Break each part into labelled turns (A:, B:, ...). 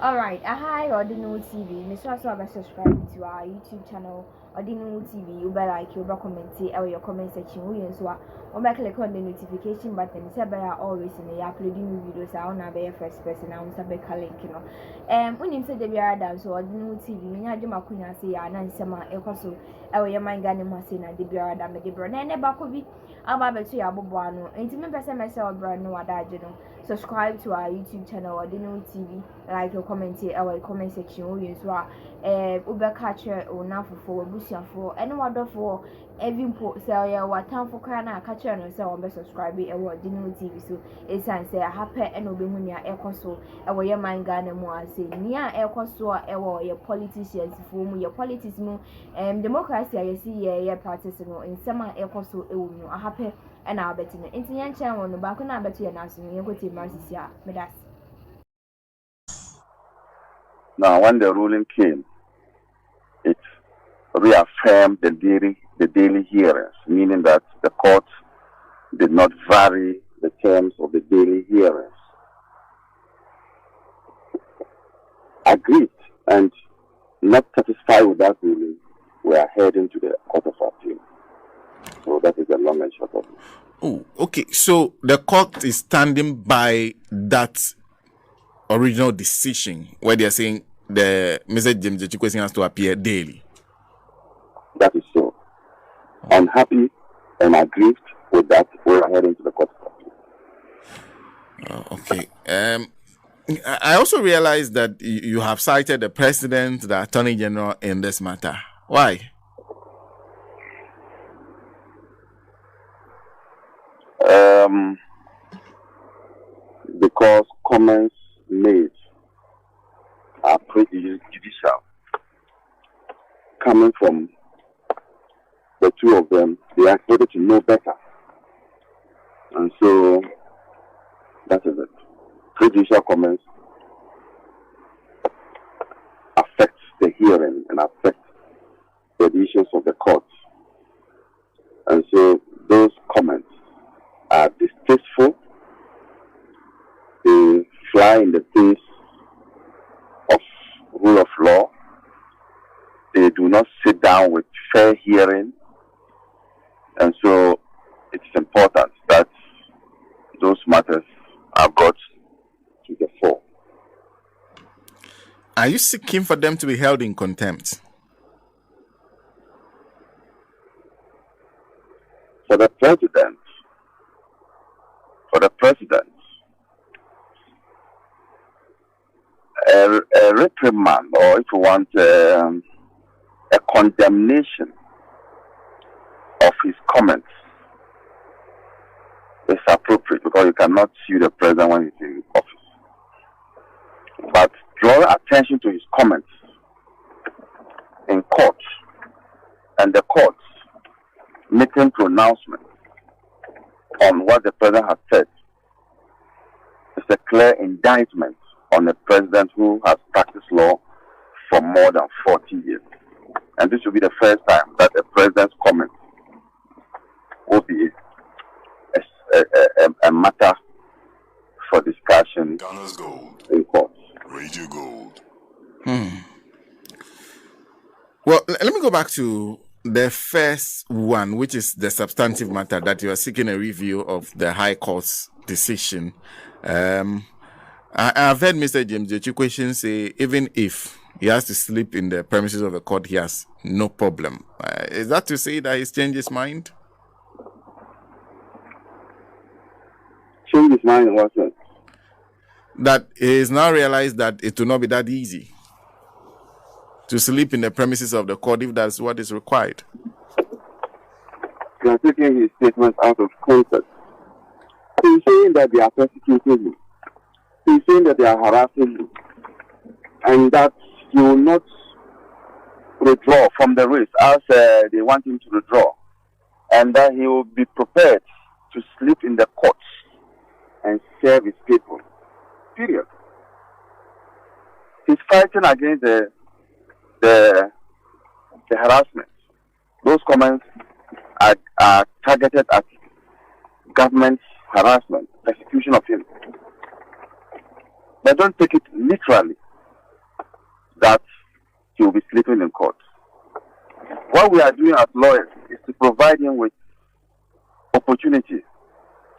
A: Alright, hi Odeneho TV. Make sure to subscribe to our YouTube channel Odeneho TV. You better like, you better comment, or your comment section. We use what click on the notification button. Say better always in the uploading new videos. I wanna be first person. I want to be link, you know. When you say the beer dance so Odeneho TV, me I do my kunya say ya na nsema ekoso. Ewe your mind gani mo say na the beer dance me the bro. Na ne ba ko bi aba betu ya bobo ano. Enti me pese me say obro no wadaje no. Subscribe to our YouTube channel Odeneho TV. Like your comment here our comment section we use wa ube catcher or now for busia for any word for every sell ya what time for crying a catcher and so on subscribe it or Odeneho TV so it's and say a happy and obemunia ecoso our your mind gana mo say near ecoso or your politicians for your politics mo democracy I see yeah practicing in summer ecoso a happy and I'll bet in the Indian channel on the back and I bet you announcing you go to Marcia Medas.
B: Now, when the ruling came, it reaffirmed the daily hearings, meaning that the court did not vary the terms of the daily hearings. Agreed, and not satisfied with that ruling, we are heading to the Court of Appeal. So that is the long and short of it.
C: Oh, okay. So the court is standing by that original decision where they are saying the Mr. James Quayson has to appear daily.
B: That is so. I'm happy and aggrieved with that. We are heading to the Court of Appeal.
C: Okay. I also realized that you have cited the President, the Attorney General in this matter. Why?
B: Because comments made are prejudicial, coming from the two of them. They are able to know better, and so that is it. Prejudicial comments affect the hearing and affect the decisions of the court, and so those comments are distasteful. They fly in the face of rule of law. They do not sit down with fair hearing, and so it's important that those matters are brought to the fore.
C: Are you seeking for them to be held in contempt?
B: For the president, a reprimand, or if you want, a condemnation of his comments is appropriate, because you cannot sue the president when he's in office. But draw attention to his comments in court, and the courts making pronouncements on what the president has said is a clear indictment on a president who has practiced law for more than 40 years. And this will be the first time that a president's comments will be a matter for discussion in court.
D: Radio Gold.
C: Well, let me go back to the first one, which is the substantive matter that you are seeking a review of the High Court's decision. I've heard Mr. James Quayson say even if he has to sleep in the premises of the court, he has no problem. Is that to say that he's changed his mind?
B: Change his mind in what sense?
C: That he has now realized that it will not be that easy to sleep in the premises of the court if that's what is required.
B: You are taking his statements out of context. He's saying that they are persecuting him. He's saying that they are harassing him, and that he will not withdraw from the race as they want him to withdraw, and that he will be prepared to sleep in the courts and serve his people. Period. He's fighting against the harassment. Those comments are targeted at government harassment, persecution of him. But don't take it literally. that he will be sleeping in court. What we are doing as lawyers is to provide him with opportunity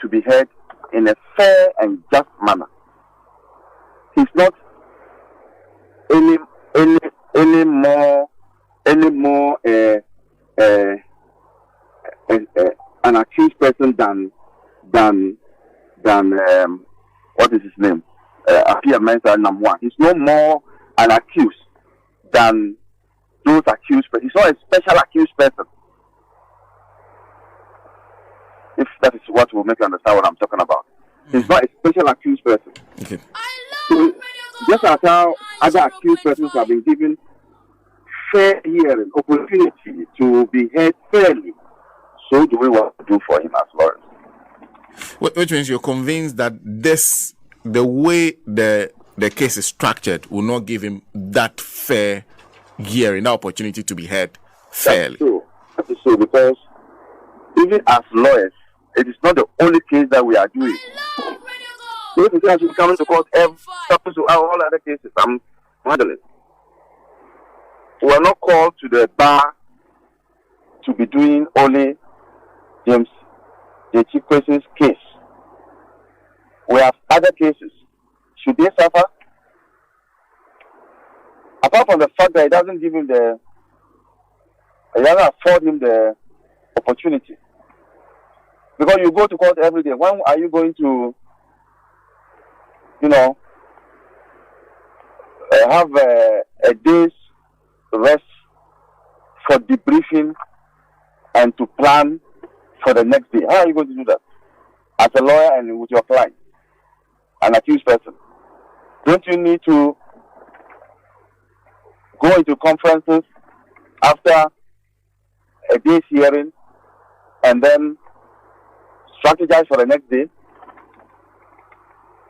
B: to be heard in a fair and just manner. He's not any more an accused person than what is his name? Appear Mensa number one. He's no more an accused than those accused persons. He's not a special accused person. If that is what will make you understand what I'm talking about. He's not a special accused person.
C: Okay.
B: So, just as how other accused persons have been given fair hearing, opportunity to be heard fairly, so do we want to do for him as lawyers.
C: Which means you're convinced that the way the case is structured will not give him that fair hearing, that opportunity to be heard fairly.
B: That is so, because even as lawyers, it is not the only case that we are doing. If we should be coming to court all other cases I'm handling. We are not called to the bar to be doing only James Quayson's case. We have other cases. Should they suffer? Apart from the fact that it doesn't afford him the opportunity. Because you go to court every day. When are you going to, have a day's rest for debriefing and to plan for the next day? How are you going to do that? As a lawyer and with your client, an accused person. Don't you need to go into conferences after a day's hearing and then strategize for the next day?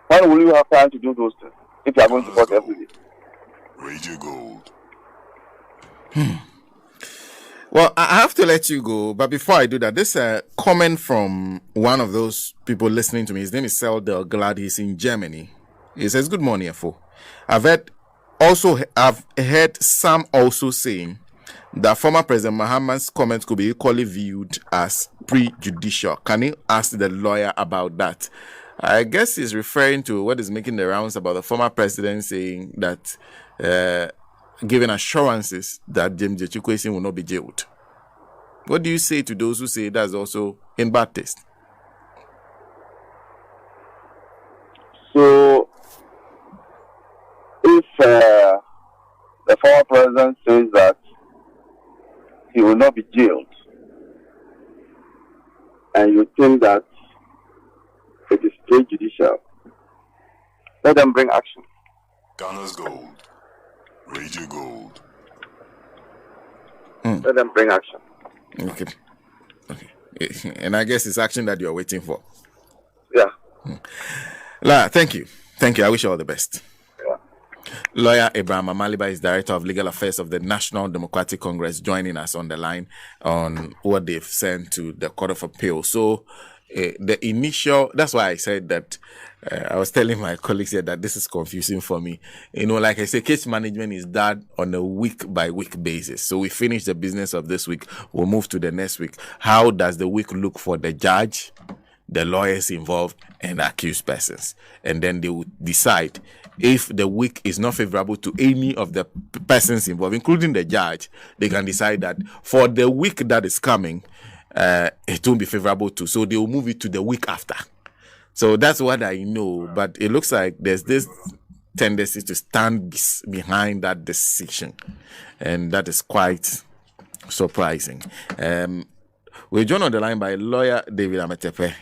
B: When will you have time to do those things if you are going to court every day?
D: Radio Gold.
C: Well, I have to let you go, but before I do that, this comment from one of those people listening to me. His name is Seldel Glad. He's in Germany. He says, "Good morning, Efo. I've heard some also saying that former President Mahaman's comments could be equally viewed as prejudicial. Can you ask the lawyer about that?" I guess he's referring to what is making the rounds about the former president saying that giving assurances that James Quayson will not be jailed. What do you say to those who say that's also in bad taste?
B: So, if the former president says that he will not be jailed, and you think that it is prejudicial, let them bring action.
D: Ghana's Gold. Radio Gold.
B: Let them bring action.
C: Okay. And I guess it's action that you're waiting for.
B: Yeah.
C: La, thank you. I wish you all the best.
B: Yeah.
C: Lawyer Abraham Amaliba is Director of Legal Affairs of the National Democratic Congress, joining us on the line on what they've sent to the Court of Appeal. So, that's why I said that I was telling my colleagues here that this is confusing for me. Like I say, case management is done on a week-by-week basis. So we finish the business of this week, we'll move to the next week. How does the week look for the judge, the lawyers involved, and the accused persons? And then they will decide if the week is not favorable to any of the persons involved, including the judge. They can decide that for the week that is coming, it won't be favorable to. So they will move it to the week after. So that's what I know. But it looks like there's this tendency to stand behind that decision. And that is quite surprising. We're joined on the line by lawyer David Ametepe.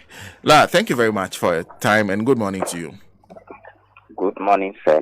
C: La, thank you very much for your time and good morning to you.
E: Good morning, sir.